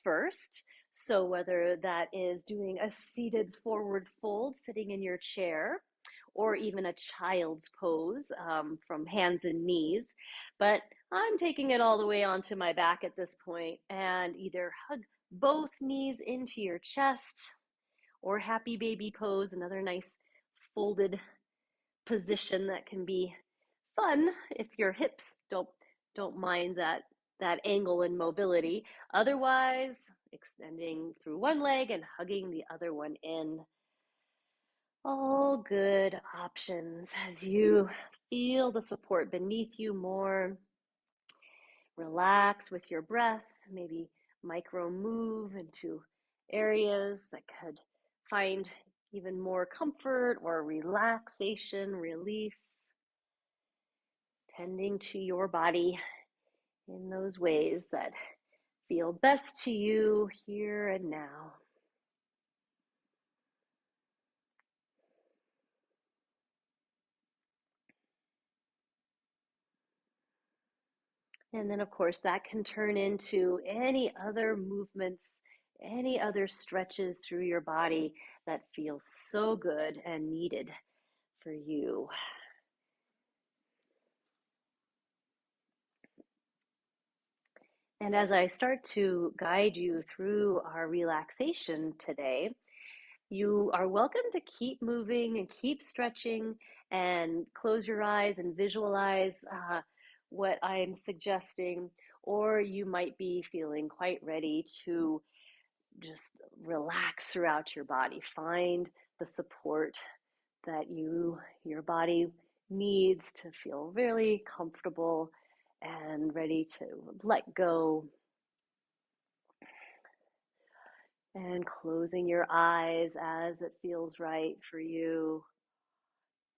first. So whether that is doing a seated forward fold, sitting in your chair, or even a child's pose from hands and knees. But I'm taking it all the way onto my back at this point and either hug both knees into your chest or happy baby pose, another nice folded position that can be fun if your hips don't mind that angle and mobility. Otherwise, extending through one leg and hugging the other one in. All good options as you feel the support beneath you more. Relax with your breath, maybe micro move into areas that could find even more comfort or relaxation, release, tending to your body in those ways that feel best to you here and now. And then, of course, that can turn into any other movements, any other stretches through your body that feel so good and needed for you. And as I start to guide you through our relaxation today, you are welcome to keep moving and keep stretching and close your eyes and visualize what I'm suggesting, or you might be feeling quite ready to just relax throughout your body. Find the support that your body needs to feel really comfortable and ready to let go. And closing your eyes as it feels right for you.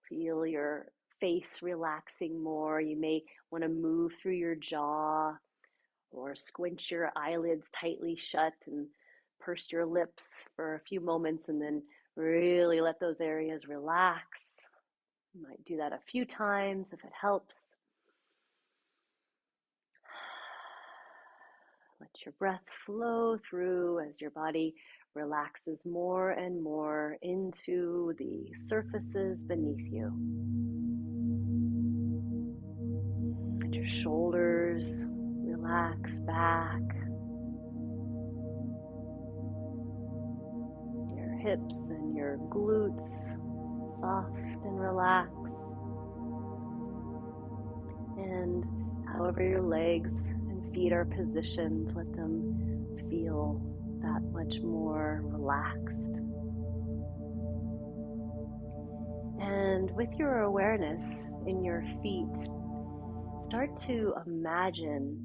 Feel your face relaxing more. You may want to move through your jaw or squint your eyelids tightly shut and purse your lips for a few moments and then really let those areas relax. You might do that a few times if it helps. Let your breath flow through as your body relaxes more and more into the surfaces beneath you. Let your shoulders relax back. Your hips and your glutes soft and relaxed. And however your legs and feet are positioned, let them feel that much more relaxed. And with your awareness in your feet, start to imagine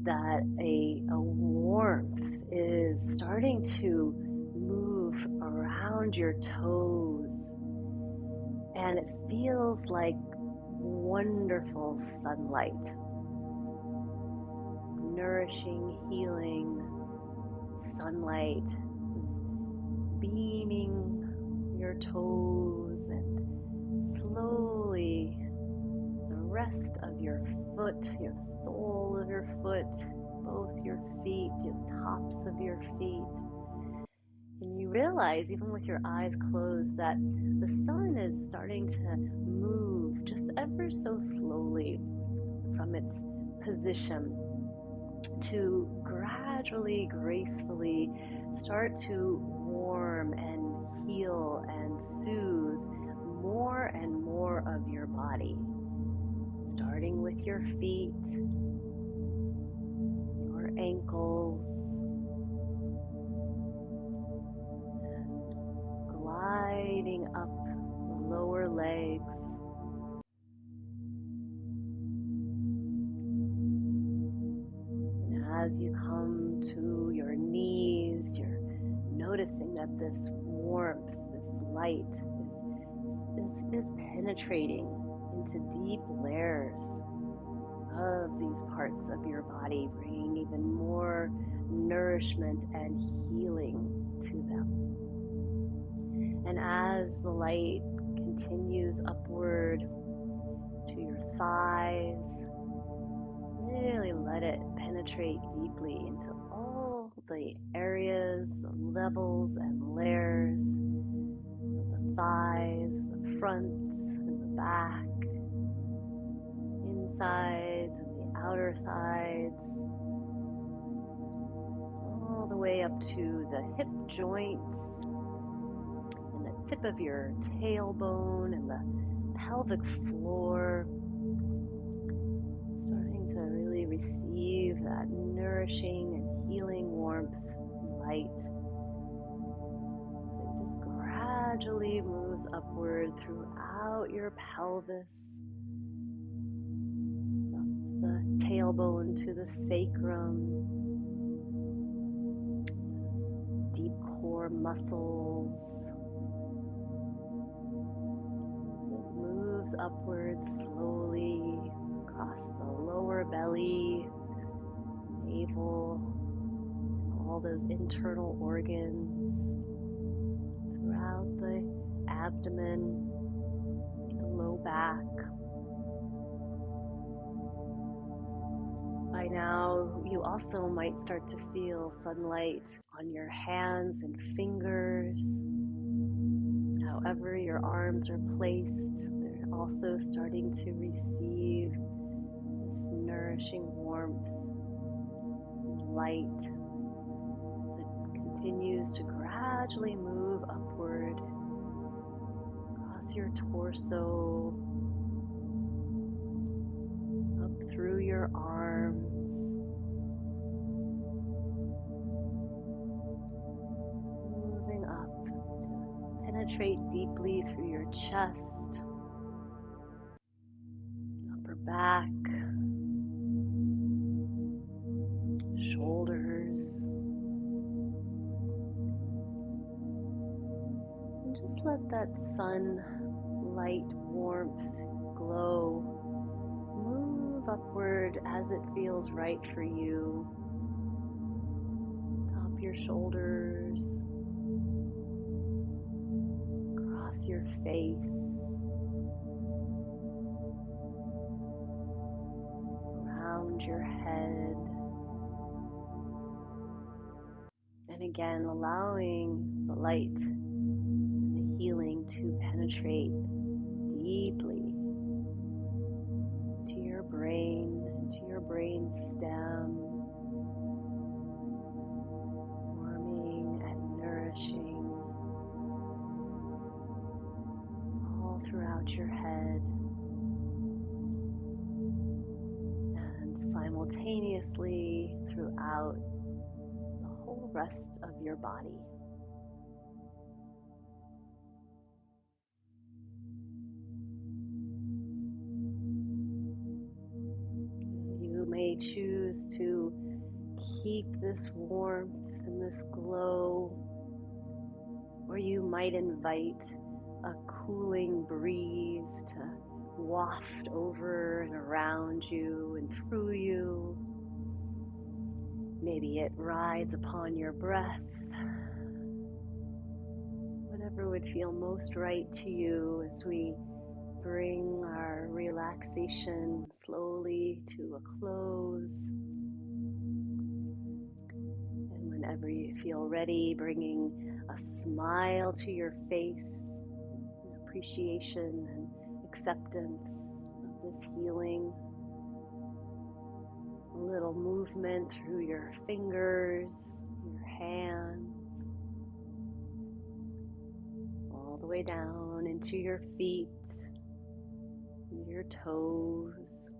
that a warmth is starting to move around your toes, and it feels like wonderful sunlight, nourishing, healing sunlight is beaming your toes, and slowly the rest of your foot, the sole of your foot, both your feet, the tops of your feet. And you realize, even with your eyes closed, that the sun is starting to move just ever so slowly from its position to gradually, gracefully start to warm and heal and soothe more and more of your body. Starting with your feet, your ankles, gliding up the lower legs. And as you come to your knees, you're noticing that this warmth, this light is penetrating into deep layers of these parts of your body, bringing even more nourishment and healing to them. And as the light continues upward to your thighs, Really let it penetrate deeply into all the areas, the levels and layers of the thighs, the front and the back, insides and the outer sides, all the way up to the hip joints and the tip of your tailbone and the pelvic floor, starting to really receive that nourishing and healing warmth and light. So it just gradually moves upward throughout your pelvis, up the tailbone to the sacrum, deep core muscles. It moves upwards slowly across the lower belly, navel, and all those internal organs, throughout the abdomen, the low back. By now, you also might start to feel sunlight on your hands and fingers. However your arms are placed, they're also starting to receive this nourishing warmth and light that continues to gradually move upward across your torso, up through your arms, moving up to penetrate deeply through your chest, upper back, shoulders, and just let that sunlight warmth glow move upward as it feels right for you. Top your shoulders, across your face, around your head. And again, allowing the light and the healing to penetrate deeply to your brain, to your brain stem, warming and nourishing all throughout your head, and simultaneously throughout the whole rest of your body. You may choose to keep this warmth and this glow, or you might invite a cooling breeze to waft over and around you and through you. Maybe it rides upon your breath. Whatever would feel most right to you as we bring our relaxation slowly to a close. And whenever you feel ready, bringing a smile to your face, an appreciation and acceptance of this healing. A little movement through your fingers, your hands, all the way down into your feet, your toes.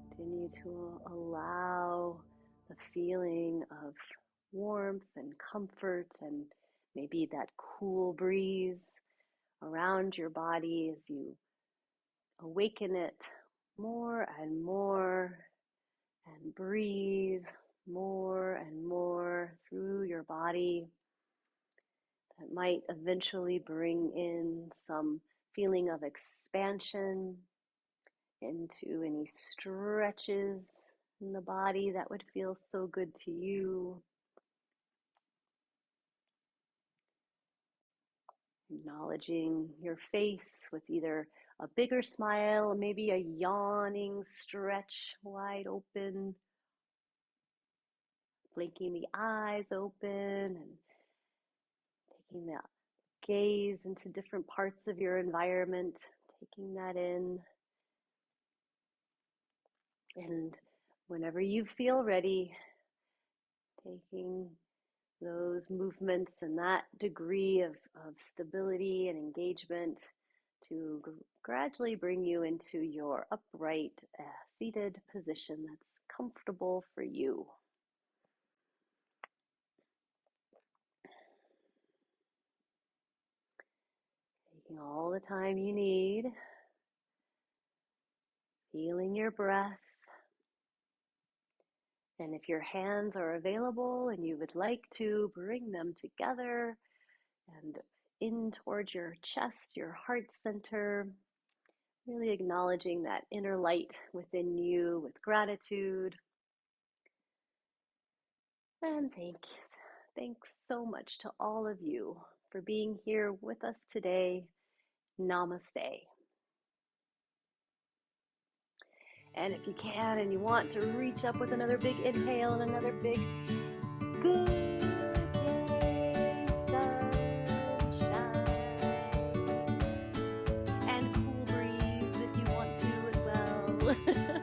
Continue to allow the feeling of warmth and comfort and maybe that cool breeze around your body as you awaken it more and more and breathe more and more through your body. That might eventually bring in some feeling of expansion into any stretches in the body that would feel so good to you. Acknowledging your face with either a bigger smile, maybe a yawning stretch wide open, blinking the eyes open and taking the gaze into different parts of your environment, taking that in. And whenever you feel ready, taking those movements and that degree of stability and engagement to gradually bring you into your upright, seated position that's comfortable for you. Taking all the time you need, feeling your breath. And if your hands are available and you would like to, bring them together and in towards your chest, your heart center, really acknowledging that inner light within you with gratitude. And thanks so much to all of you for being here with us today. Namaste. And if you can and you want to reach up with another big inhale and another big good day, sunshine, and cool breeze if you want to as well.